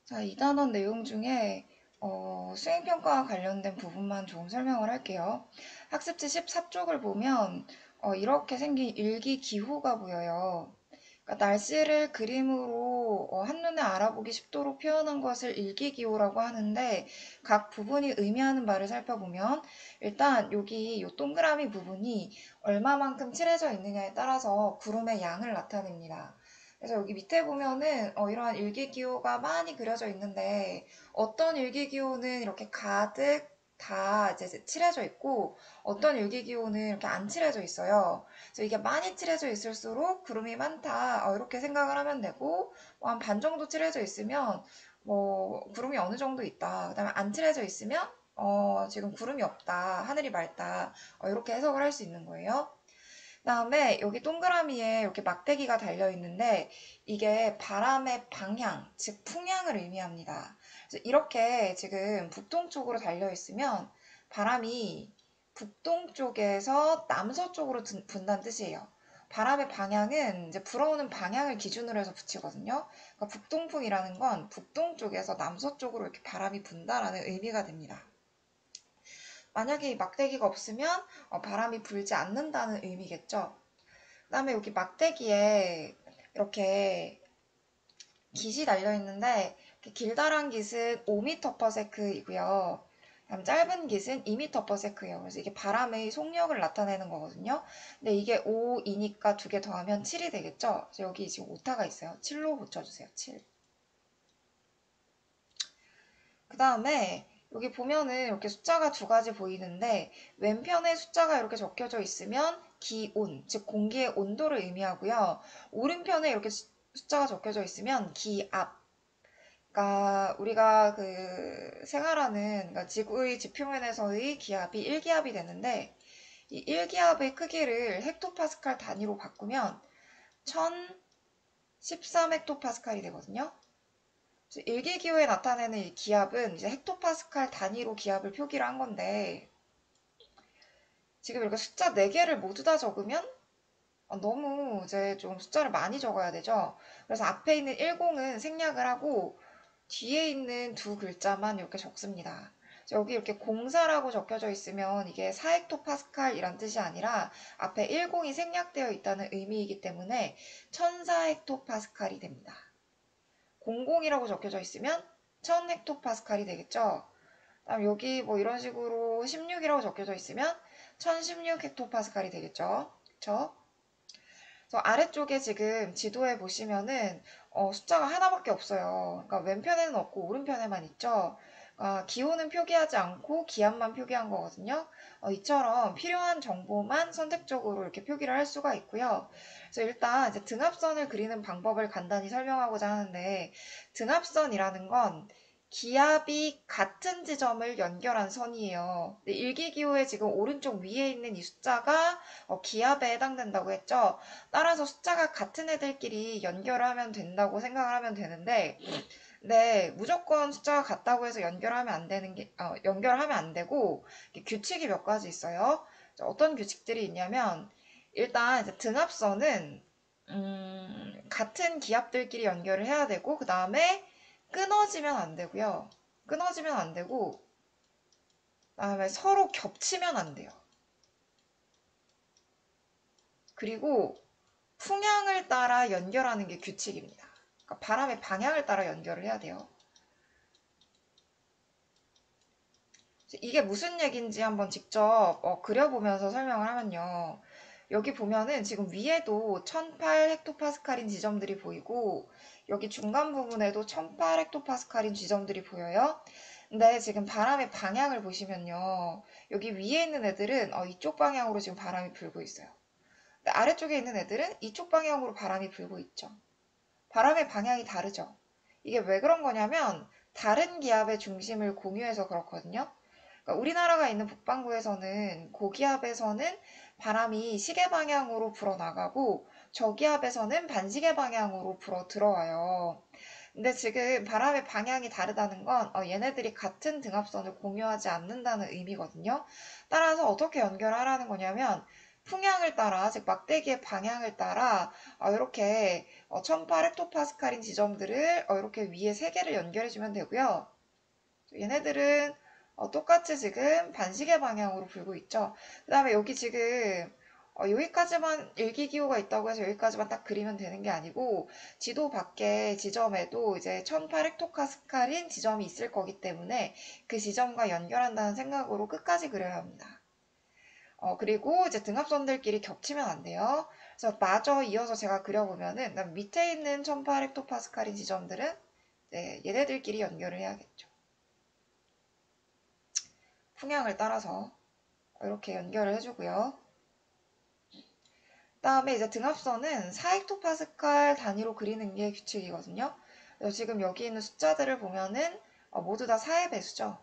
자, 이 단원 내용 중에 수행평가와 관련된 부분만 조금 설명을 할게요. 학습지 14쪽을 보면 이렇게 생긴 일기기호가 보여요. 그러니까 날씨를 그림으로 한눈에 알아보기 쉽도록 표현한 것을 일기기호라고 하는데 각 부분이 의미하는 바를 살펴보면 일단 여기 이 동그라미 부분이 얼마만큼 칠해져 있느냐에 따라서 구름의 양을 나타냅니다. 그래서 여기 밑에 보면은 이러한 일기기호가 많이 그려져 있는데 어떤 일기기호는 이렇게 가득 다 이제 칠해져 있고 어떤 일기기호는 이렇게 안 칠해져 있어요. 그래서 이게 많이 칠해져 있을수록 구름이 많다 이렇게 생각을 하면 되고 뭐 한 반 정도 칠해져 있으면 뭐 구름이 어느 정도 있다. 그다음에 안 칠해져 있으면 지금 구름이 없다. 하늘이 맑다. 이렇게 해석을 할 수 있는 거예요. 그다음에 여기 동그라미에 이렇게 막대기가 달려 있는데 이게 바람의 방향, 즉 풍향을 의미합니다. 그래서 이렇게 지금 북동쪽으로 달려 있으면 바람이 북동쪽에서 남서쪽으로 분다는 뜻이에요. 바람의 방향은 이제 불어오는 방향을 기준으로 해서 붙이거든요. 그러니까 북동풍이라는 건 북동쪽에서 남서쪽으로 이렇게 바람이 분다라는 의미가 됩니다. 만약에 이 막대기가 없으면 바람이 불지 않는다는 의미겠죠. 그다음에 여기 막대기에 이렇게 깃이 달려 있는데 길다란 깃은 5m/s이고요. 그다음 짧은 깃은 2m/s예요. 그래서 이게 바람의 속력을 나타내는 거거든요. 근데 이게 5이니까 두 개 더하면 7이 되겠죠. 그래서 여기 지금 오타가 있어요. 7로 고쳐주세요. 7. 그 다음에 여기 보면은 이렇게 숫자가 두 가지 보이는데 왼편에 숫자가 이렇게 적혀져 있으면 기온, 즉 공기의 온도를 의미하고요. 오른편에 이렇게 숫자가 적혀져 있으면 기압. 그러니까 우리가 그 생활하는 그러니까 지구의 지표면에서의 기압이 1기압이 되는데 이 1기압의 크기를 헥토파스칼 단위로 바꾸면 1013헥토파스칼이 되거든요. 일기기호에 나타내는 이 기압은 이제 헥토파스칼 단위로 기압을 표기를 한 건데 지금 이렇게 숫자 4개를 모두 다 적으면 너무 이제 좀 숫자를 많이 적어야 되죠. 그래서 앞에 있는 10은 생략을 하고 뒤에 있는 두 글자만 이렇게 적습니다. 여기 이렇게 04라고 적혀져 있으면 이게 4헥토파스칼이란 뜻이 아니라 앞에 10이 생략되어 있다는 의미이기 때문에 1004헥토파스칼이 됩니다. 00이라고 적혀져 있으면 1000헥토파스칼이 되겠죠. 그다음 여기 뭐 이런 식으로 16이라고 적혀져 있으면 1016헥토파스칼이 되겠죠. 그쵸? 그래서 아래쪽에 지금 지도에 보시면은 숫자가 하나밖에 없어요. 그러니까 왼편에는 없고 오른편에만 있죠. 기호는 표기하지 않고 기압만 표기한 거거든요. 이처럼 필요한 정보만 선택적으로 이렇게 표기를 할 수가 있고요. 그래서 일단 이제 등압선을 그리는 방법을 간단히 설명하고자 하는데 등압선이라는 건 기압이 같은 지점을 연결한 선이에요. 일기기호의 지금 오른쪽 위에 있는 이 숫자가 기압에 해당된다고 했죠. 따라서 숫자가 같은 애들끼리 연결을 하면 된다고 생각을 하면 되는데, 네, 무조건 숫자가 같다고 해서 연결하면 안 되고, 규칙이 몇 가지 있어요. 어떤 규칙들이 있냐면, 일단 이제 등압선은, 같은 기압들끼리 연결을 해야 되고, 그 다음에 끊어지면 안 되고요. 끊어지면 안 되고, 그 다음에 서로 겹치면 안 돼요. 그리고 풍향을 따라 연결하는 게 규칙입니다. 그러니까 바람의 방향을 따라 연결을 해야 돼요. 이게 무슨 얘기인지 한번 직접 그려보면서 설명을 하면요. 여기 보면은 지금 위에도 1008헥토파스칼인 지점들이 보이고 여기 중간 부분에도 1008헥토파스칼인 지점들이 보여요. 근데 지금 바람의 방향을 보시면요. 여기 위에 있는 애들은 이쪽 방향으로 지금 바람이 불고 있어요. 근데 아래쪽에 있는 애들은 이쪽 방향으로 바람이 불고 있죠. 바람의 방향이 다르죠. 이게 왜 그런 거냐면 다른 기압의 중심을 공유해서 그렇거든요. 그러니까 우리나라가 있는 북반구에서는 고기압에서는 바람이 시계 방향으로 불어나가고 저기압에서는 반시계 방향으로 불어 들어와요. 근데 지금 바람의 방향이 다르다는 건 얘네들이 같은 등압선을 공유하지 않는다는 의미거든요. 따라서 어떻게 연결하라는 거냐면 풍향을 따라, 즉 막대기의 방향을 따라 이렇게 1800헥토파스칼인 지점들을 이렇게 위에 3개를 연결해주면 되고요. 얘네들은 똑같이 지금 반시계 방향으로 불고 있죠. 그 다음에 여기 지금 여기까지만 일기기호가 있다고 해서 여기까지만 딱 그리면 되는 게 아니고 지도 밖에 지점에도 이제 1800헥토파스칼인 지점이 있을 거기 때문에 그 지점과 연결한다는 생각으로 끝까지 그려야 합니다. 그리고 이제 등압선들끼리 겹치면 안 돼요. 그래서 마저 이어서 제가 그려보면은 밑에 있는 1800헥토파스칼인 지점들은 얘네들끼리 연결을 해야겠죠. 풍향을 따라서 이렇게 연결을 해주고요. 다음에 이제 등압선은 4헥토파스칼 단위로 그리는 게 규칙이거든요. 그래서 지금 여기 있는 숫자들을 보면은 모두 다 4의 배수죠.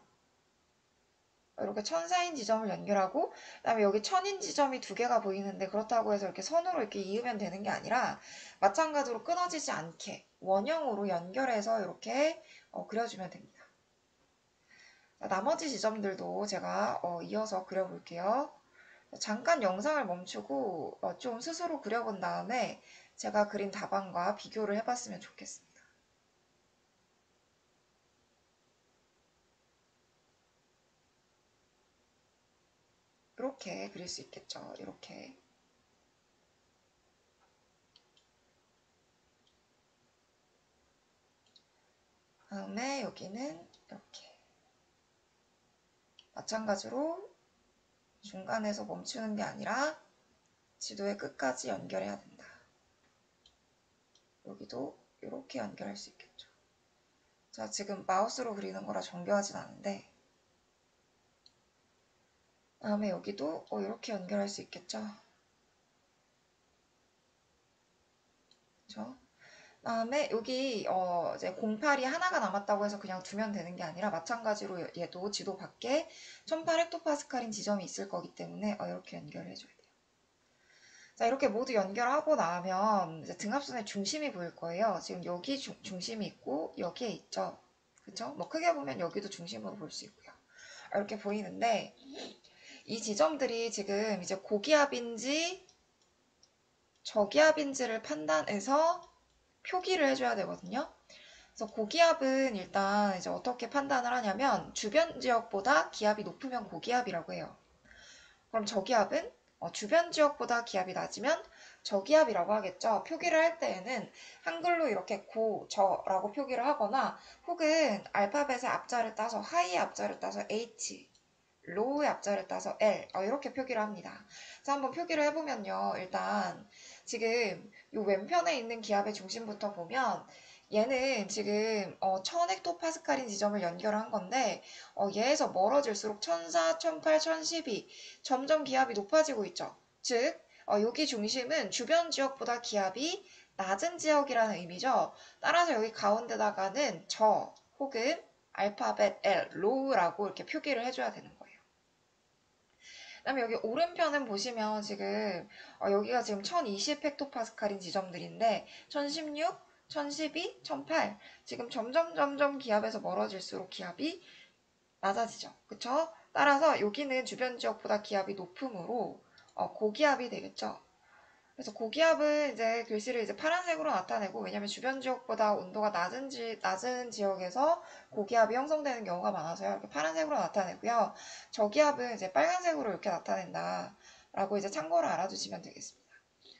이렇게 1000사인 지점을 연결하고 그다음에 여기 1000인 지점이 2개가 보이는데 그렇다고 해서 이렇게 선으로 이렇게 이으면 되는 게 아니라 마찬가지로 끊어지지 않게 원형으로 연결해서 이렇게 그려주면 됩니다. 나머지 지점들도 제가 이어서 그려볼게요. 잠깐 영상을 멈추고 좀 스스로 그려본 다음에 제가 그린 답안과 비교를 해봤으면 좋겠습니다. 이렇게 그릴 수 있겠죠. 이렇게. 다음에 여기는 이렇게. 마찬가지로 중간에서 멈추는 게 아니라 지도의 끝까지 연결해야 된다. 여기도 이렇게 연결할 수 있겠죠. 자, 지금 마우스로 그리는 거라 정교하진 않은데 다음에 여기도 이렇게 연결할 수 있겠죠. 그렇죠? 다음에 여기 이제 08이 하나가 남았다고 해서 그냥 두면 되는 게 아니라 마찬가지로 얘도 지도 밖에 1800헥토파스칼인 지점이 있을 거기 때문에 이렇게 연결해 줘야 돼요. 자, 이렇게 모두 연결하고 나면 이제 등압선의 중심이 보일 거예요. 지금 여기 중심이 있고 여기에 있죠. 그쵸? 뭐 크게 보면 여기도 중심으로 볼 수 있고요. 이렇게 보이는데 이 지점들이 지금 이제 고기압인지 저기압인지를 판단해서 표기를 해줘야 되거든요. 그래서 고기압은 일단 이제 어떻게 판단을 하냐면 주변 지역보다 기압이 높으면 고기압이라고 해요. 그럼 저기압은 주변 지역보다 기압이 낮으면 저기압이라고 하겠죠. 표기를 할 때에는 한글로 이렇게 고, 저라고 표기를 하거나 혹은 알파벳의 앞자를 따서 하이의 앞자를 따서 H, 로우의 앞자를 따서 L 이렇게 표기를 합니다. 그래서 한번 표기를 해보면요. 일단 지금 이 왼편에 있는 기압의 중심부터 보면 얘는 지금 1000헥토파스칼인 지점을 연결한 건데 얘에서 멀어질수록 1004, 1008, 1012 점점 기압이 높아지고 있죠. 즉 여기 중심은 주변 지역보다 기압이 낮은 지역이라는 의미죠. 따라서 여기 가운데다가는 저 혹은 알파벳 L, low라고 이렇게 표기를 해줘야 되는 거예요. 그다음에 여기 오른편은 보시면 지금 여기가 지금 1020 헥토파스칼인 지점들인데 1016, 1012, 1008 지금 점점 기압에서 멀어질수록 기압이 낮아지죠. 그쵸? 따라서 여기는 주변 지역보다 기압이 높으므로 고기압이 되겠죠. 그래서 고기압은 이제 글씨를 이제 파란색으로 나타내고 왜냐면 주변 지역보다 온도가 낮은 지역에서 고기압이 형성되는 경우가 많아서요. 이렇게 파란색으로 나타내고요. 저기압은 이제 빨간색으로 이렇게 나타낸다. 라고 이제 참고로 알아두시면 되겠습니다.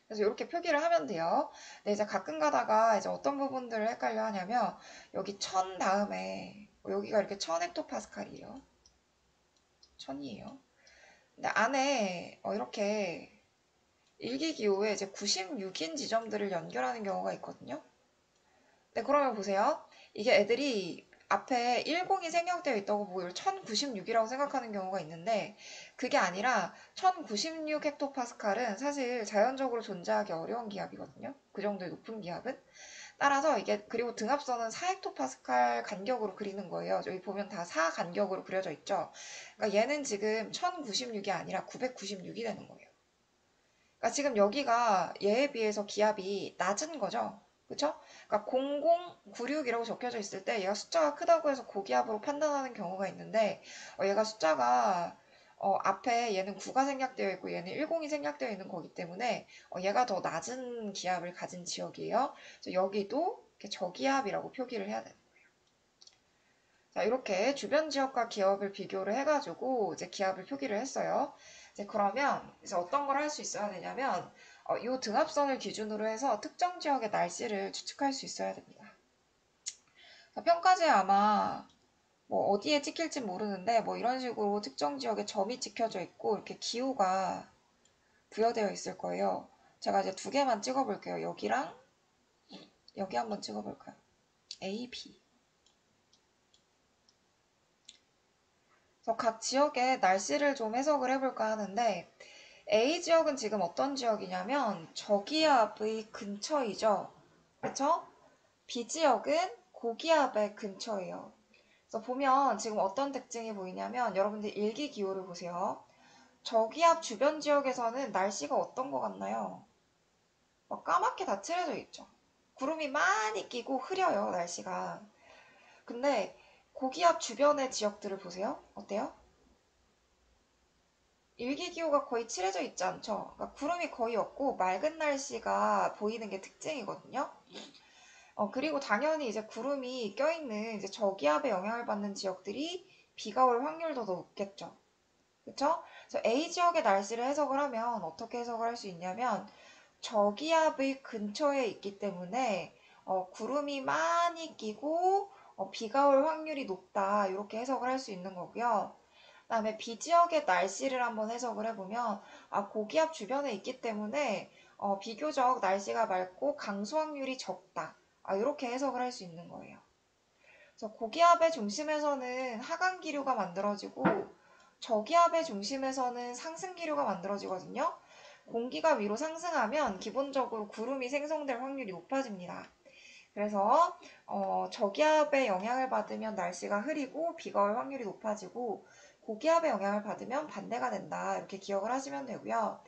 그래서 이렇게 표기를 하면 돼요. 근데 이제 가끔 가다가 이제 어떤 부분들을 헷갈려 하냐면 여기 1000 다음에 여기가 이렇게 1000헥토파스칼이에요. 1000이에요. 근데 안에 이렇게 일기기호에 이제 96인 지점들을 연결하는 경우가 있거든요. 네, 그러면 보세요. 이게 애들이 앞에 10이 생략되어 있다고 보고 이걸 1096이라고 생각하는 경우가 있는데 그게 아니라 1096 헥토파스칼은 사실 자연적으로 존재하기 어려운 기압이거든요. 그 정도의 높은 기압은. 따라서 이게 그리고 등압선은 4 헥토파스칼 간격으로 그리는 거예요. 여기 보면 다 4 간격으로 그려져 있죠. 그러니까 얘는 지금 1096이 아니라 996이 되는 거예요. 그러니까 지금 여기가 얘에 비해서 기압이 낮은 거죠. 그쵸? 그러니까 0096이라고 적혀져 있을 때 얘가 숫자가 크다고 해서 고기압으로 판단하는 경우가 있는데 얘가 숫자가 앞에 얘는 9가 생략되어 있고 얘는 10이 생략되어 있는 거기 때문에 얘가 더 낮은 기압을 가진 지역이에요. 그래서 여기도 이렇게 저기압이라고 표기를 해야 돼요. 자, 이렇게 주변 지역과 기압을 비교를 해가지고 이제 기압을 표기를 했어요. 이제 그러면 이제 어떤 걸 할 수 있어야 되냐면 이 등압선을 기준으로 해서 특정 지역의 날씨를 추측할 수 있어야 됩니다. 자, 평가지에 아마 뭐 어디에 찍힐지 모르는데 뭐 이런 식으로 특정 지역에 점이 찍혀져 있고 이렇게 기호가 부여되어 있을 거예요. 제가 이제 두 개만 찍어볼게요. 여기랑 여기 한번 찍어볼까요? A, B. 그래서 각 지역의 날씨를 좀 해석을 해볼까 하는데 A 지역은 지금 어떤 지역이냐면 저기압의 근처이죠. 그쵸? B 지역은 고기압의 근처예요. 그래서 보면 지금 어떤 특징이 보이냐면 여러분들 일기기후를 보세요. 저기압 주변 지역에서는 날씨가 어떤 것 같나요? 막 까맣게 다 칠해져 있죠. 구름이 많이 끼고 흐려요, 날씨가. 근데 고기압 주변의 지역들을 보세요. 어때요? 일기기후가 거의 칠해져 있지 않죠? 그러니까 구름이 거의 없고 맑은 날씨가 보이는 게 특징이거든요. 그리고 당연히 이제 구름이 껴있는 이제 저기압의 영향을 받는 지역들이 비가 올 확률도 더 높겠죠. 그쵸? 그래서 A 지역의 날씨를 해석을 하면 어떻게 해석을 할 수 있냐면 저기압의 근처에 있기 때문에 구름이 많이 끼고 비가 올 확률이 높다 이렇게 해석을 할 수 있는 거고요. 그다음에 B 지역의 날씨를 한번 해석을 해보면 고기압 주변에 있기 때문에 비교적 날씨가 맑고 강수 확률이 적다. 이렇게 해석을 할 수 있는 거예요. 그래서 고기압의 중심에서는 하강 기류가 만들어지고 저기압의 중심에서는 상승 기류가 만들어지거든요. 공기가 위로 상승하면 기본적으로 구름이 생성될 확률이 높아집니다. 그래서 저기압의 영향을 받으면 날씨가 흐리고 비가 올 확률이 높아지고 고기압의 영향을 받으면 반대가 된다. 이렇게 기억을 하시면 되고요.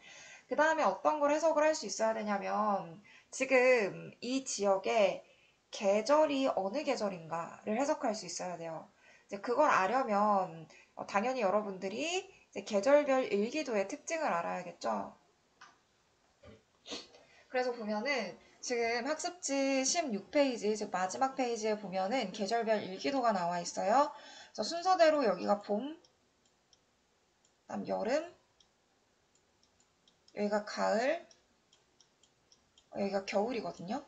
그 다음에 어떤 걸 해석을 할 수 있어야 되냐면 지금 이 지역에 계절이 어느 계절인가를 해석할 수 있어야 돼요. 이제 그걸 아려면 당연히 여러분들이 이제 계절별 일기도의 특징을 알아야겠죠. 그래서 보면은 지금 학습지 16페이지, 즉 마지막 페이지에 보면은 계절별 일기도가 나와 있어요. 그래서 순서대로 여기가 봄, 그다음 여름, 여기가 가을, 여기가 겨울이거든요.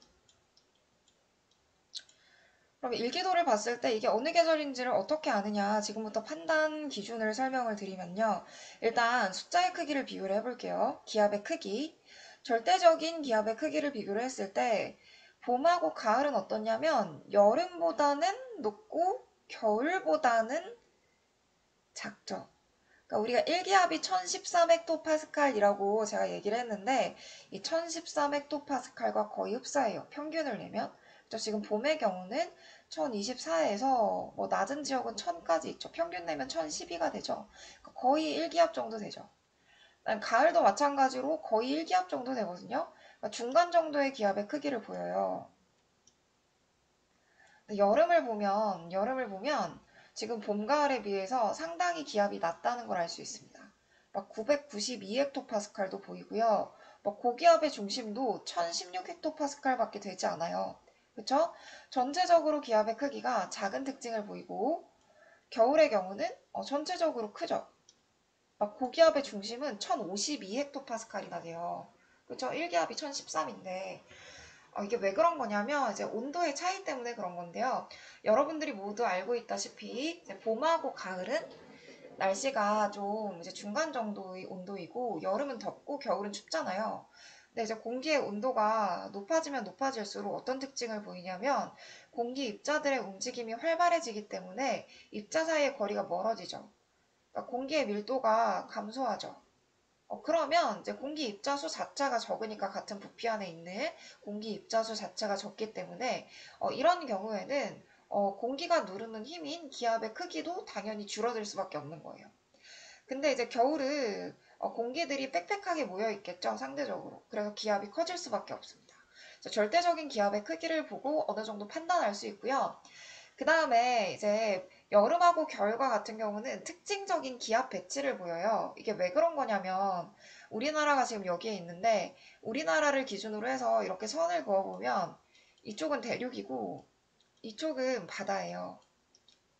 그럼 일기도를 봤을 때 이게 어느 계절인지를 어떻게 아느냐, 지금부터 판단 기준을 설명을 드리면요. 일단 숫자의 크기를 비교를 해볼게요. 기압의 크기. 절대적인 기압의 크기를 비교를 했을 때 봄하고 가을은 어떻냐면 여름보다는 높고 겨울보다는 작죠. 그러니까 우리가 1기압이 1014헥토파스칼이라고 제가 얘기를 했는데 이 1014헥토파스칼과 거의 흡사해요. 평균을 내면. 저 지금 봄의 경우는 1024에서 뭐 낮은 지역은 1000까지 있죠. 평균 내면 1012가 되죠. 그러니까 거의 1기압 정도 되죠. 가을도 마찬가지로 거의 1기압 정도 되거든요. 그러니까 중간 정도의 기압의 크기를 보여요. 여름을 보면 지금 봄, 가을에 비해서 상당히 기압이 낮다는 걸 알 수 있습니다. 막 992헥토파스칼도 보이고요. 막 고기압의 중심도 1016헥토파스칼밖에 되지 않아요. 그쵸? 전체적으로 기압의 크기가 작은 특징을 보이고 겨울의 경우는 전체적으로 크죠. 막 고기압의 중심은 1052헥토파스칼이나 돼요. 그쵸? 1기압이 1013인데 이게 왜 그런 거냐면 이제 온도의 차이 때문에 그런 건데요. 여러분들이 모두 알고 있다시피 이제 봄하고 가을은 날씨가 좀 이제 중간 정도의 온도이고 여름은 덥고 겨울은 춥잖아요. 근데 이제 공기의 온도가 높아지면 높아질수록 어떤 특징을 보이냐면 공기 입자들의 움직임이 활발해지기 때문에 입자 사이의 거리가 멀어지죠. 그러니까 공기의 밀도가 감소하죠. 그러면 이제 공기 입자수 자체가 적으니까 같은 부피 안에 있는 공기 입자수 자체가 적기 때문에 이런 경우에는 공기가 누르는 힘인 기압의 크기도 당연히 줄어들 수밖에 없는 거예요. 근데 이제 겨울은 공기들이 빽빽하게 모여 있겠죠, 상대적으로. 그래서 기압이 커질 수밖에 없습니다. 그래서 절대적인 기압의 크기를 보고 어느 정도 판단할 수 있고요. 그 다음에 이제 여름하고 겨울과 같은 경우는 특징적인 기압 배치를 보여요. 이게 왜 그런 거냐면 우리나라가 지금 여기에 있는데 우리나라를 기준으로 해서 이렇게 선을 그어보면 이쪽은 대륙이고 이쪽은 바다예요.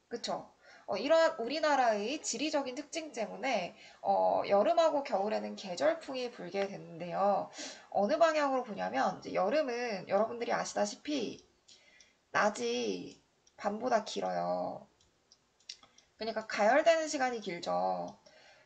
그쵸? 이러한 우리나라의 지리적인 특징 때문에 여름하고 겨울에는 계절풍이 불게 되는데요. 어느 방향으로 보냐면 이제 여름은 여러분들이 아시다시피 낮이 밤보다 길어요. 그러니까 가열되는 시간이 길죠.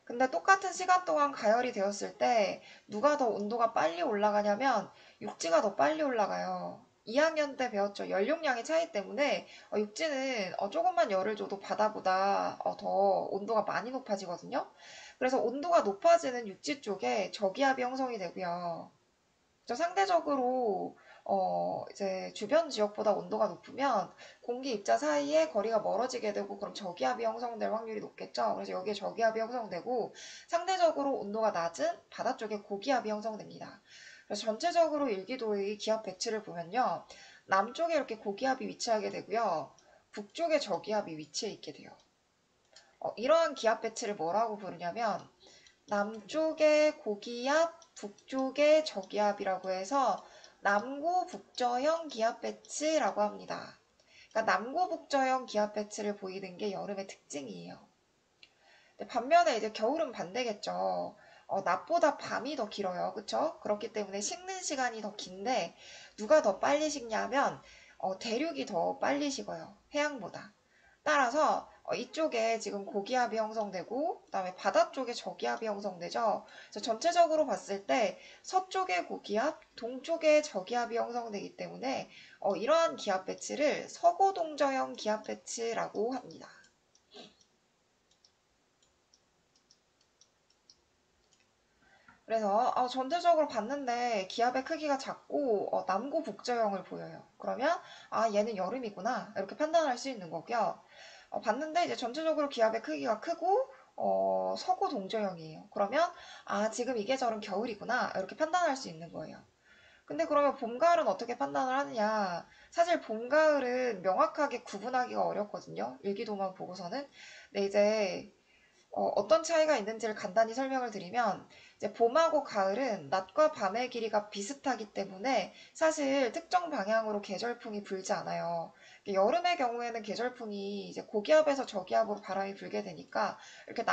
근데 똑같은 시간 동안 가열이 되었을 때 누가 더 온도가 빨리 올라가냐면 육지가 더 빨리 올라가요. 2학년 때 배웠죠. 연료량의 차이 때문에 육지는 조금만 열을 줘도 바다보다 더 온도가 많이 높아지거든요. 그래서 온도가 높아지는 육지 쪽에 저기압이 형성이 되고요. 상대적으로 이제 주변 지역보다 온도가 높으면 공기 입자 사이에 거리가 멀어지게 되고 그럼 저기압이 형성될 확률이 높겠죠. 그래서 여기에 저기압이 형성되고 상대적으로 온도가 낮은 바다 쪽에 고기압이 형성됩니다. 그래서 전체적으로 일기도의 기압 배치를 보면요. 남쪽에 이렇게 고기압이 위치하게 되고요. 북쪽에 저기압이 위치해 있게 돼요. 이러한 기압 배치를 뭐라고 부르냐면 남쪽에 고기압, 북쪽에 저기압이라고 해서 남고-북저형 기압 배치라고 합니다. 그러니까 남고-북저형 기압 배치를 보이는 게 여름의 특징이에요. 반면에 이제 겨울은 반대겠죠. 낮보다 밤이 더 길어요. 그쵸? 그렇기 때문에 식는 시간이 더 긴데 누가 더 빨리 식냐면 대륙이 더 빨리 식어요. 해양보다. 따라서 이쪽에 지금 고기압이 형성되고 그다음에 바다 쪽에 저기압이 형성되죠. 그래서 전체적으로 봤을 때 서쪽에 고기압, 동쪽에 저기압이 형성되기 때문에 이러한 기압 배치를 서고동저형 기압 배치라고 합니다. 그래서 전체적으로 봤는데 기압의 크기가 작고 남고 북저형을 보여요. 그러면 얘는 여름이구나 이렇게 판단할 수 있는 거고요. 봤는데 이제 전체적으로 기압의 크기가 크고 서고 동저형이에요. 그러면 지금 이 계절은 겨울이구나 이렇게 판단할 수 있는 거예요. 근데 그러면 봄, 가을은 어떻게 판단을 하느냐? 사실 봄, 가을은 명확하게 구분하기가 어렵거든요. 일기도만 보고서는. 근데 이제 어떤 차이가 있는지를 간단히 설명을 드리면 이제 봄하고 가을은 낮과 밤의 길이가 비슷하기 때문에 사실 특정 방향으로 계절풍이 불지 않아요. 여름의 경우에는 계절풍이 이제 고기압에서 저기압으로 바람이 불게 되니까 이렇게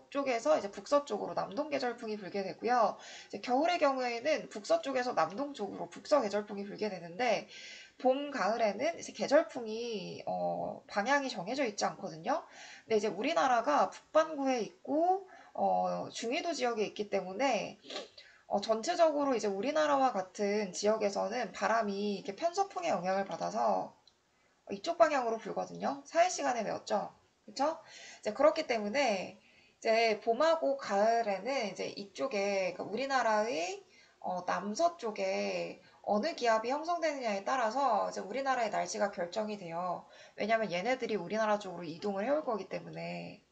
쪽에서 이제 북서쪽으로 남동 계절풍이 불게 되고요. 이제 겨울의 경우에는 북서쪽에서 남동 쪽으로 북서 계절풍이 불게 되는데 봄, 가을에는 이제 계절풍이 방향이 정해져 있지 않거든요. 근데 이제 우리나라가 북반구에 있고 중위도 지역에 있기 때문에 전체적으로 이제 우리나라와 같은 지역에서는 바람이 이렇게 편서풍의 영향을 받아서 이쪽 방향으로 불거든요. 사회 시간에 배웠죠. 그렇죠? 이제 그렇기 때문에 이제 봄하고 가을에는 이제 이쪽에 그러니까 우리나라의 남서쪽에 어느 기압이 형성되느냐에 따라서 이제 우리나라의 날씨가 결정이 돼요. 왜냐면 얘네들이 우리나라 쪽으로 이동을 해올 거기 때문에.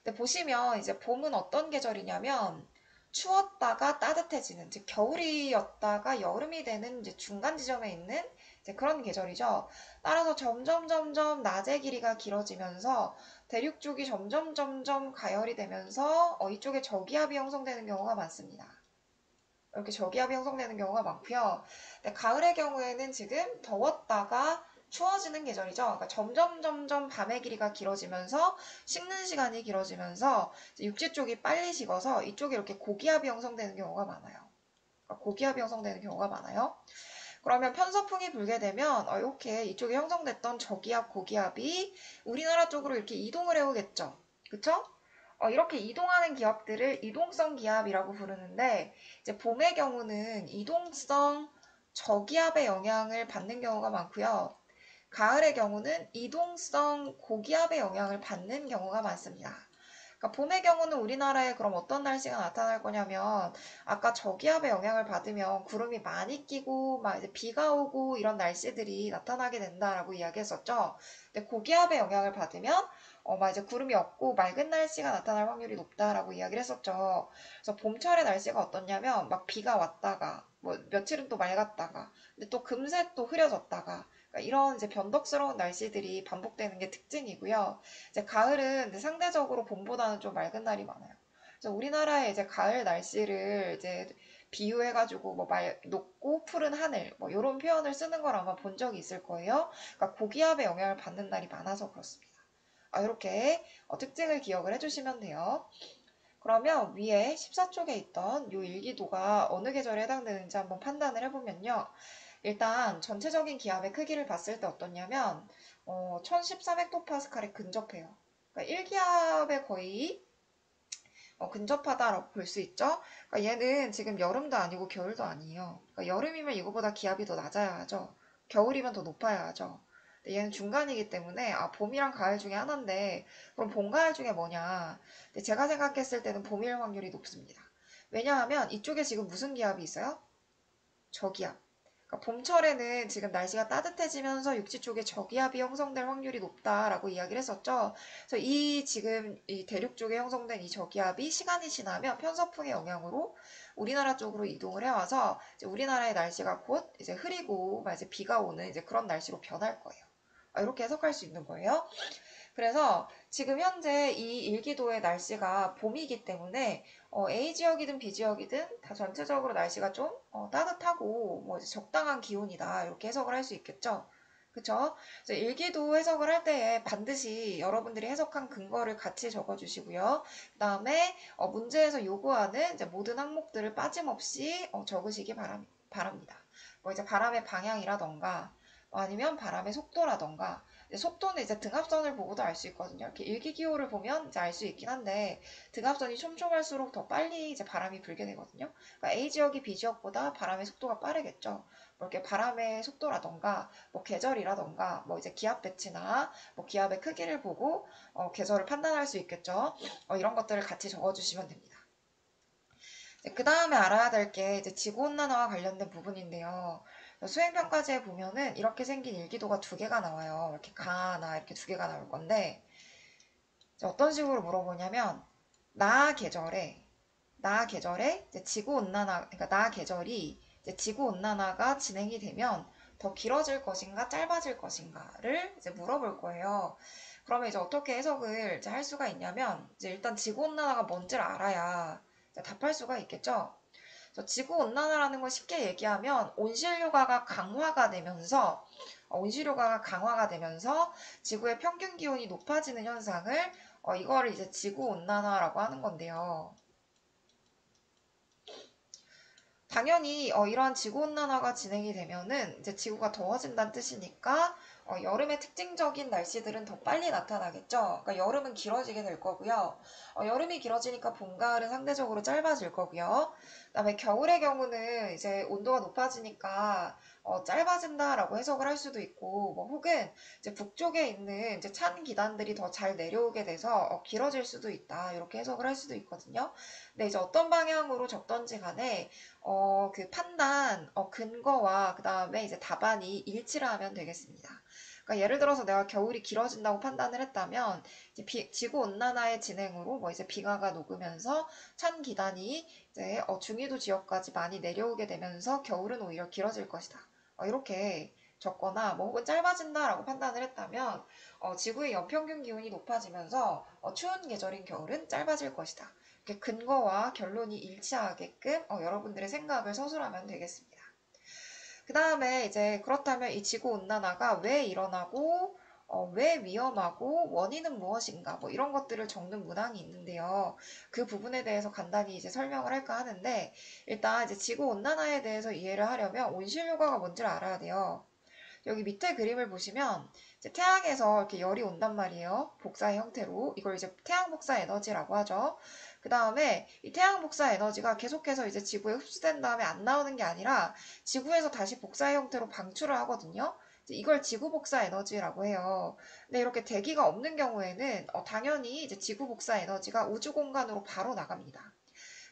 근데 보시면 이제 봄은 어떤 계절이냐면 추웠다가 따뜻해지는, 즉 겨울이었다가 여름이 되는 이제 중간 지점에 있는 이제 그런 계절이죠. 따라서 점점 낮의 길이가 길어지면서 대륙 쪽이 점점 가열이 되면서 이쪽에 저기압이 형성되는 경우가 많습니다. 이렇게 저기압이 형성되는 경우가 많고요. 근데 가을의 경우에는 지금 더웠다가 추워지는 계절이죠. 그러니까 점점 밤의 길이가 길어지면서 식는 시간이 길어지면서 육지 쪽이 빨리 식어서 이쪽에 이렇게 고기압이 형성되는 경우가 많아요. 그러니까 고기압이 형성되는 경우가 많아요. 그러면 편서풍이 불게 되면 이렇게 이쪽에 형성됐던 저기압, 고기압이 우리나라 쪽으로 이렇게 이동을 해오겠죠. 그쵸? 이렇게 이동하는 기압들을 이동성 기압이라고 부르는데 이제 봄의 경우는 이동성 저기압의 영향을 받는 경우가 많고요. 가을의 경우는 이동성 고기압의 영향을 받는 경우가 많습니다. 그러니까 봄의 경우는 우리나라에 그럼 어떤 날씨가 나타날 거냐면 아까 저기압의 영향을 받으면 구름이 많이 끼고 막 이제 비가 오고 이런 날씨들이 나타나게 된다라고 이야기했었죠. 근데 고기압의 영향을 받으면 막 이제 구름이 없고 맑은 날씨가 나타날 확률이 높다라고 이야기를 했었죠. 그래서 봄철의 날씨가 어떻냐면 막 비가 왔다가 뭐 며칠은 또 맑았다가 근데 또 금세 또 흐려졌다가 그러니까 이런 이제 변덕스러운 날씨들이 반복되는 게 특징이고요. 이제 가을은 이제 상대적으로 봄보다는 좀 맑은 날이 많아요. 그래서 우리나라의 이제 가을 날씨를 이제 비유해가지고 뭐 높고 푸른 하늘 뭐 이런 표현을 쓰는 걸 아마 본 적이 있을 거예요. 그러니까 고기압의 영향을 받는 날이 많아서 그렇습니다. 이렇게 특징을 기억을 해주시면 돼요. 그러면 위에 14쪽에 있던 이 일기도가 어느 계절에 해당되는지 한번 판단을 해보면요. 일단 전체적인 기압의 크기를 봤을 때 어떻냐면 1400헥토파스칼에 근접해요. 그러니까 1기압에 거의 근접하다라고 볼 수 있죠. 그러니까 얘는 지금 여름도 아니고 겨울도 아니에요. 그러니까 여름이면 이거보다 기압이 더 낮아야 하죠. 겨울이면 더 높아야 하죠. 근데 얘는 중간이기 때문에 봄이랑 가을 중에 하나인데 그럼 봄, 가을 중에 뭐냐. 근데 제가 생각했을 때는 봄일 확률이 높습니다. 왜냐하면 이쪽에 지금 무슨 기압이 있어요? 저기압. 그러니까 봄철에는 지금 날씨가 따뜻해지면서 육지 쪽에 저기압이 형성될 확률이 높다라고 이야기를 했었죠. 그래서 이 지금 이 대륙 쪽에 형성된 이 저기압이 시간이 지나면 편서풍의 영향으로 우리나라 쪽으로 이동을 해와서 이제 우리나라의 날씨가 곧 이제 흐리고 이제 비가 오는 이제 그런 날씨로 변할 거예요. 이렇게 해석할 수 있는 거예요. 그래서 지금 현재 이 일기도의 날씨가 봄이기 때문에 A 지역이든 B 지역이든 다 전체적으로 날씨가 좀 따뜻하고 뭐 이제 적당한 기온이다 이렇게 해석을 할 수 있겠죠. 그쵸? 그래서 일기도 해석을 할 때에 반드시 여러분들이 해석한 근거를 같이 적어주시고요. 그 다음에 문제에서 요구하는 이제 모든 항목들을 빠짐없이 적으시기 바랍니다. 뭐 이제 바람의 방향이라던가 아니면 바람의 속도라던가 속도는 이제 등압선을 보고도 알 수 있거든요. 이렇게 일기기호를 보면 이제 알 수 있긴 한데 등압선이 촘촘할수록 더 빨리 이제 바람이 불게 되거든요. 그러니까 A 지역이 B 지역보다 바람의 속도가 빠르겠죠. 뭐 이렇게 바람의 속도라던가 뭐 계절이라던가 뭐 이제 기압 배치나 뭐 기압의 크기를 보고 계절을 판단할 수 있겠죠. 이런 것들을 같이 적어주시면 됩니다. 그 다음에 알아야 될 게 이제 지구온난화와 관련된 부분인데요. 수행평가지에 보면은 이렇게 생긴 일기도가 두 개가 나와요. 이렇게 가나 이렇게 두 개가 나올 건데 어떤 식으로 물어보냐면 나 계절에 이제 지구온난화 그러니까 나 계절이 이제 지구온난화가 진행이 되면 더 길어질 것인가 짧아질 것인가를 이제 물어볼 거예요. 그러면 이제 어떻게 해석을 이제 할 수가 있냐면 이제 일단 지구온난화가 뭔지를 알아야 답할 수가 있겠죠. 그래서 지구온난화라는 걸 쉽게 얘기하면 온실효과가 강화가 되면서 지구의 평균 기온이 높아지는 현상을 이거를 이제 지구온난화라고 하는 건데요. 당연히 이러한 지구온난화가 진행이 되면은 이제 지구가 더워진다는 뜻이니까 여름의 특징적인 날씨들은 더 빨리 나타나겠죠. 그러니까 여름은 길어지게 될 거고요. 여름이 길어지니까 봄, 가을은 상대적으로 짧아질 거고요. 그다음에 겨울의 경우는 이제 온도가 높아지니까 짧아진다라고 해석을 할 수도 있고, 뭐 혹은 이제 북쪽에 있는 이제 찬 기단들이 더 잘 내려오게 돼서 길어질 수도 있다 이렇게 해석을 할 수도 있거든요. 근데 이제 어떤 방향으로 적던지 간에 그 판단, 근거와 그 다음에 이제 답안이 일치를 하면 되겠습니다. 그러니까 예를 들어서 내가 겨울이 길어진다고 판단을 했다면 이제 지구 온난화의 진행으로 뭐 이제 빙하가 녹으면서 찬 기단이 이제 중위도 지역까지 많이 내려오게 되면서 겨울은 오히려 길어질 것이다. 이렇게 적거나 뭐 혹은 짧아진다라고 판단을 했다면 지구의 연평균 기온이 높아지면서 추운 계절인 겨울은 짧아질 것이다. 이렇게 근거와 결론이 일치하게끔 여러분들의 생각을 서술하면 되겠습니다. 그 다음에 이제 그렇다면 이 지구온난화가 왜 일어나고 왜 위험하고 원인은 무엇인가 뭐 이런 것들을 적는 문항이 있는데요. 그 부분에 대해서 간단히 이제 설명을 할까 하는데 일단 이제 지구온난화에 대해서 이해를 하려면 온실효과가 뭔지를 알아야 돼요. 여기 밑에 그림을 보시면 이제 태양에서 이렇게 열이 온단 말이에요. 복사의 형태로. 이걸 이제 태양 복사 에너지라고 하죠. 그 다음에 이 태양 복사 에너지가 계속해서 이제 지구에 흡수된 다음에 안 나오는 게 아니라 지구에서 다시 복사의 형태로 방출을 하거든요. 이걸 지구 복사 에너지라고 해요. 근데 이렇게 대기가 없는 경우에는 당연히 이제 지구 복사 에너지가 우주 공간으로 바로 나갑니다.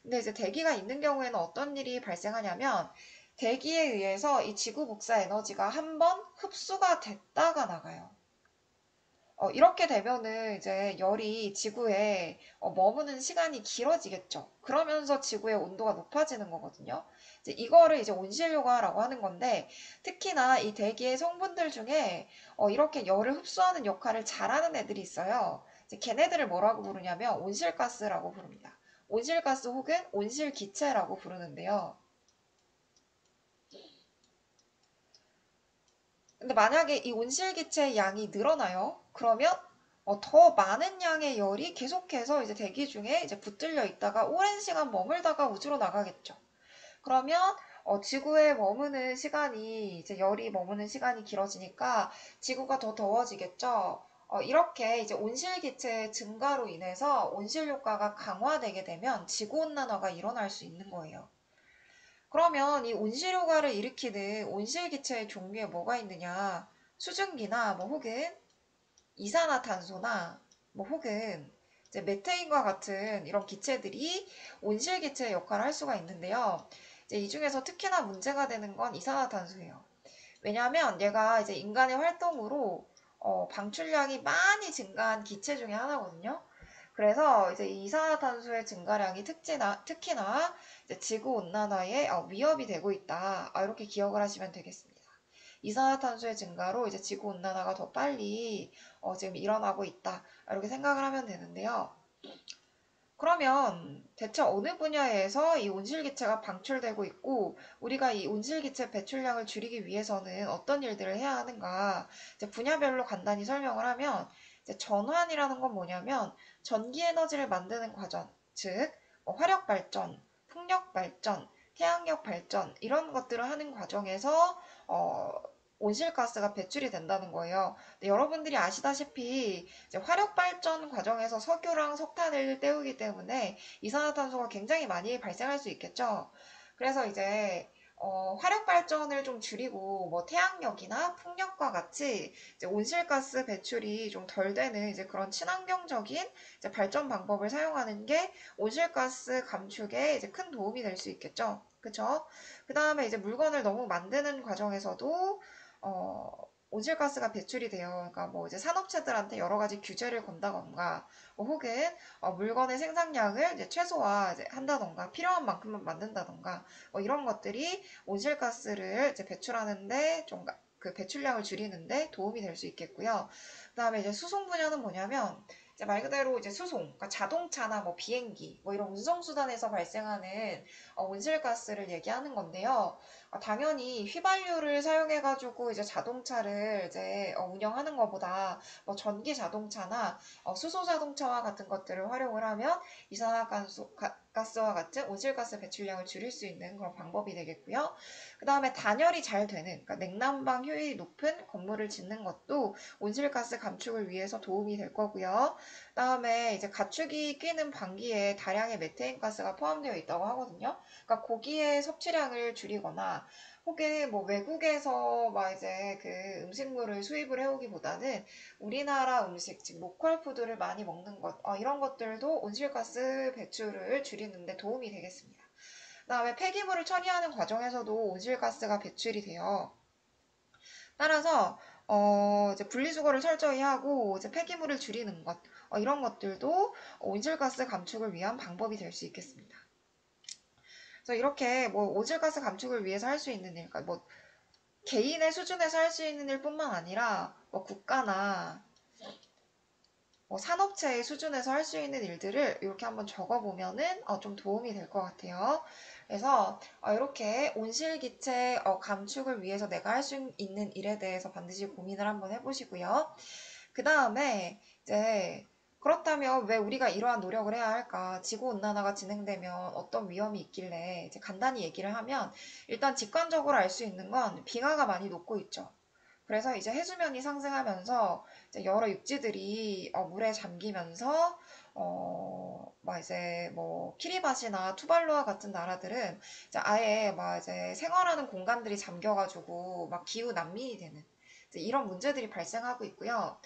근데 이제 대기가 있는 경우에는 어떤 일이 발생하냐면 대기에 의해서 이 지구 복사 에너지가 한 번 흡수가 됐다가 나가요. 이렇게 되면은 이제 열이 지구에 머무는 시간이 길어지겠죠. 그러면서 지구의 온도가 높아지는 거거든요. 이제 이거를 이제 온실효과라고 하는 건데, 특히나 이 대기의 성분들 중에 이렇게 열을 흡수하는 역할을 잘하는 애들이 있어요. 이제 걔네들을 뭐라고 부르냐면 온실가스라고 부릅니다. 온실가스 혹은 온실기체라고 부르는데요. 근데 만약에 이 온실기체의 양이 늘어나요? 그러면 더 많은 양의 열이 계속해서 이제 대기 중에 이제 붙들려 있다가 오랜 시간 머물다가 우주로 나가겠죠. 그러면 지구에 머무는 시간이 이제 열이 머무는 시간이 길어지니까 지구가 더 더워지겠죠. 이렇게 이제 온실기체의 증가로 인해서 온실효과가 강화되게 되면 지구온난화가 일어날 수 있는 거예요. 그러면 이 온실효과를 일으키는 온실기체의 종류에 뭐가 있느냐? 수증기나 뭐 혹은 이산화탄소나 뭐 혹은 이제 메테인과 같은 이런 기체들이 온실기체의 역할을 할 수가 있는데요. 이제 이 중에서 특히나 문제가 되는 건 이산화탄소예요. 왜냐하면 얘가 이제 인간의 활동으로 방출량이 많이 증가한 기체 중에 하나거든요. 그래서 이제 이산화탄소의 증가량이 특히나 이제 지구 온난화에 위협이 되고 있다. 이렇게 기억을 하시면 되겠습니다. 이산화탄소의 증가로 이제 지구 온난화가 더 빨리 지금 일어나고 있다. 이렇게 생각을 하면 되는데요. 그러면 대체 어느 분야에서 이 온실기체가 방출되고 있고 우리가 이 온실기체 배출량을 줄이기 위해서는 어떤 일들을 해야 하는가 이제 분야별로 간단히 설명을 하면 이제 전환이라는 건 뭐냐면 전기 에너지를 만드는 과정, 즉 화력발전, 풍력발전, 태양력 발전 이런 것들을 하는 과정에서 어, 온실가스가 배출이 된다는 거예요. 근데 여러분들이 아시다시피 이제 화력 발전 과정에서 석유랑 석탄을 때우기 때문에 이산화탄소가 굉장히 많이 발생할 수 있겠죠. 그래서 이제 화력 발전을 좀 줄이고 뭐 태양력이나 풍력과 같이 이제 온실가스 배출이 좀 덜 되는 이제 그런 친환경적인 이제 발전 방법을 사용하는 게 온실가스 감축에 이제 큰 도움이 될 수 있겠죠. 그쵸? 그 다음에 이제 물건을 너무 만드는 과정에서도 온실가스가 배출이 돼요. 그러니까 뭐 이제 산업체들한테 여러 가지 규제를 건다던가, 뭐 혹은 물건의 생산량을 이제 최소화 이제 한다던가, 필요한 만큼만 만든다던가, 뭐 이런 것들이 온실가스를 이제 배출하는데 좀 그 배출량을 줄이는데 도움이 될 수 있겠고요. 그다음에 이제 수송 분야는 뭐냐면 이제 말 그대로 이제 수송, 그러니까 자동차나 뭐 비행기, 뭐 이런 운송수단에서 발생하는 온실가스를 얘기하는 건데요. 당연히 휘발유를 사용해가지고 이제 자동차를 이제 운영하는 것보다 뭐 전기 자동차나 수소 자동차와 같은 것들을 활용을 하면 이산화가스와 같은 온실가스 배출량을 줄일 수 있는 그런 방법이 되겠고요. 그 다음에 단열이 잘 되는, 그러니까 냉난방 효율이 높은 건물을 짓는 것도 온실가스 감축을 위해서 도움이 될 거고요. 그 다음에 이제 가축이 끼는 방귀에 다량의 메테인 가스가 포함되어 있다고 하거든요. 그러니까 고기의 섭취량을 줄이거나 혹은 뭐 외국에서 막 이제 그 음식물을 수입을 해오기보다는 우리나라 음식, 즉 로컬 푸드를 많이 먹는 것, 이런 것들도 온실가스 배출을 줄이는 데 도움이 되겠습니다. 그다음에 폐기물을 처리하는 과정에서도 온실가스가 배출이 돼요. 따라서 이제 분리수거를 철저히 하고 이제 폐기물을 줄이는 것, 이런 것들도 온실가스 감축을 위한 방법이 될 수 있겠습니다. 그래서 이렇게 뭐 온실가스 감축을 위해서 할 수 있는 일, 그러니까 뭐 개인의 수준에서 할 수 있는 일뿐만 아니라 뭐 국가나 뭐 산업체의 수준에서 할 수 있는 일들을 이렇게 한번 적어보면은 좀 도움이 될 것 같아요. 그래서 이렇게 온실기체 감축을 위해서 내가 할 수 있는 일에 대해서 반드시 고민을 한번 해보시고요. 그 다음에 이제 그렇다면 왜 우리가 이러한 노력을 해야 할까? 지구온난화가 진행되면 어떤 위험이 있길래 이제 간단히 얘기를 하면 일단 직관적으로 알 수 있는 건 빙하가 많이 녹고 있죠. 그래서 이제 해수면이 상승하면서 이제 여러 육지들이 물에 잠기면서 막 이제 뭐 키리바시나 투발루아 같은 나라들은 이제 아예 막 이제 생활하는 공간들이 잠겨가지고 막 기후 난민이 되는 이제 이런 문제들이 발생하고 있고요.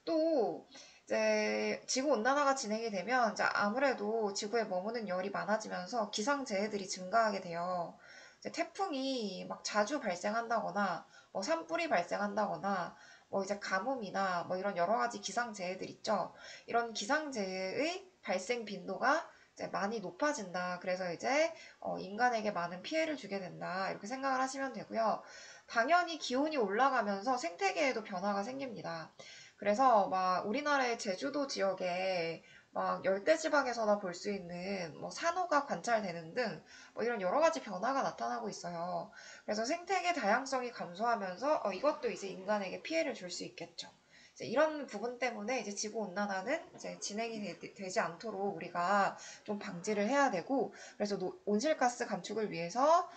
또 이제 지구 온난화가 진행이 되면 이제 아무래도 지구에 머무는 열이 많아지면서 기상재해들이 증가하게 돼요. 이제 태풍이 막 자주 발생한다거나 뭐 산불이 발생한다거나 뭐 이제 가뭄이나 뭐 이런 여러 가지 기상재해들 있죠. 이런 기상재해의 발생 빈도가 이제 많이 높아진다. 그래서 이제 인간에게 많은 피해를 주게 된다. 이렇게 생각을 하시면 되고요. 당연히 기온이 올라가면서 생태계에도 변화가 생깁니다. 그래서 막 우리나라의 제주도 지역에 막 열대지방에서나 볼 수 있는 뭐 산호가 관찰되는 등 뭐 이런 여러 가지 변화가 나타나고 있어요. 그래서 생태계 다양성이 감소하면서 이것도 이제 인간에게 피해를 줄 수 있겠죠. 이제 이런 부분 때문에 이제 지구 온난화는 이제 진행이 되지 않도록 우리가 좀 방지를 해야 되고, 그래서 온실가스 감축을 위해서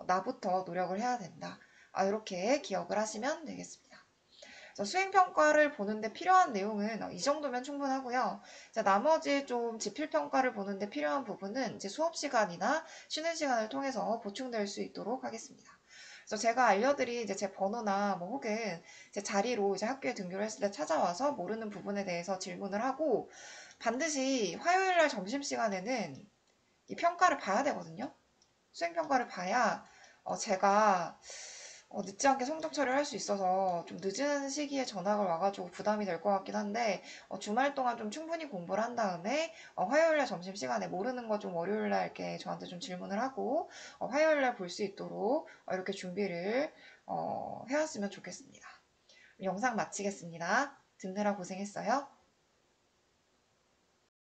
나부터 노력을 해야 된다. 이렇게 기억을 하시면 되겠습니다. 그래서 수행평가를 보는데 필요한 내용은 이 정도면 충분하고요. 자, 나머지 좀 지필평가를 보는데 필요한 부분은 이제 수업 시간이나 쉬는 시간을 통해서 보충될 수 있도록 하겠습니다. 그래서 제가 알려드린 이제 제 번호나 뭐 혹은 제 자리로 이제 학교에 등교를 했을 때 찾아와서 모르는 부분에 대해서 질문을 하고, 반드시 화요일 날 점심시간에는 이 평가를 봐야 되거든요. 수행평가를 봐야 제가 늦지 않게 성적 처리를 할 수 있어서 좀 늦은 시기에 전학을 와가지고 부담이 될 것 같긴 한데, 주말 동안 좀 충분히 공부를 한 다음에 화요일날 점심시간에 모르는 거 좀 월요일날 이렇게 저한테 좀 질문을 하고 화요일날 볼 수 있도록 이렇게 준비를 해왔으면 좋겠습니다. 영상 마치겠습니다. 듣느라 고생했어요.